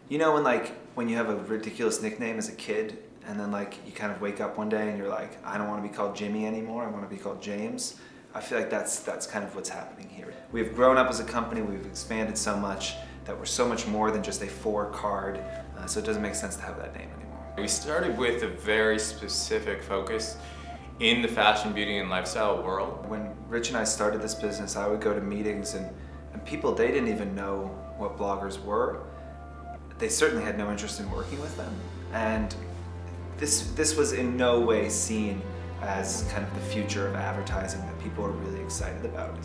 You know when you have a ridiculous nickname as a kid and then like you kind of wake up one day and you're like, I don't want to be called Jimmy anymore, I want to be called James. I feel like that's kind of what's happening here. We've grown up as a company, we've expanded so much that we're so much more than just a Fohr Card, so it doesn't make sense to have that name anymore. We started with a very specific focus in the fashion, beauty, and lifestyle world. When Rich and I started this business, I would go to meetings and people, they didn't even know what bloggers were. They certainly had no interest in working with them. And this was in no way seen as kind of the future of advertising that people are really excited about.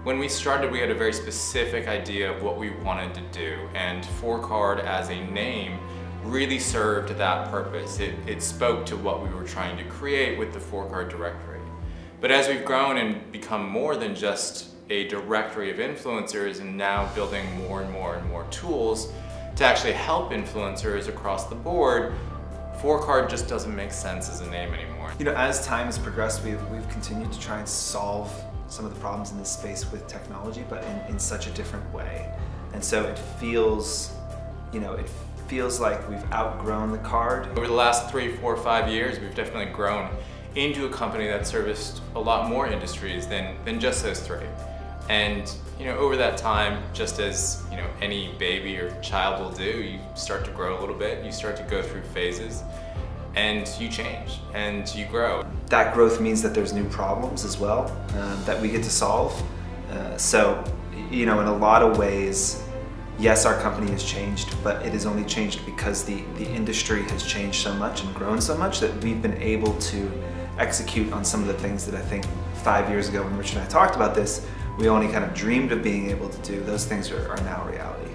When we started, we had a very specific idea of what we wanted to do, and Fohr Card as a name really served that purpose. It spoke to what we were trying to create with the Fohr Card directory. But as we've grown and become more than just a directory of influencers and now building more and more tools to actually help influencers across the board, Fohr Card just doesn't make sense as a name anymore. You know, as time has progressed, we've continued to try and solve some of the problems in this space with technology, but in such a different way. And so it feels, you know, it feels like we've outgrown the card. Over the last 3, 4, 5 years, we've definitely grown into a company that serviced a lot more industries than just those 3. And you know, over that time, just as you know, any baby or child will do, you start to grow a little bit, you start to go through phases, and you change and you grow. That growth means that there's new problems as well that we get to solve. So, you know, in a lot of ways, yes, our company has changed, but it has only changed because the industry has changed so much and grown so much that we've been able to execute on some of the things that I think 5 years ago when Rich and I talked about this, we only kind of dreamed of being able to do. Those things are now reality.